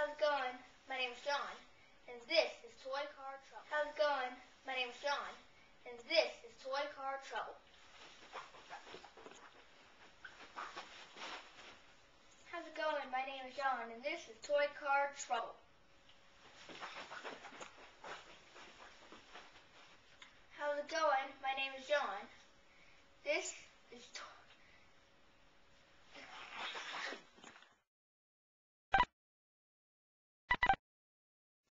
How's it going? My name is John, and this is Toy Car Trouble. How's it going? My name is John, and this is Toy Car Trouble. How's it going? My name is John, and this is Toy Car Trouble. How's it going? My name is John,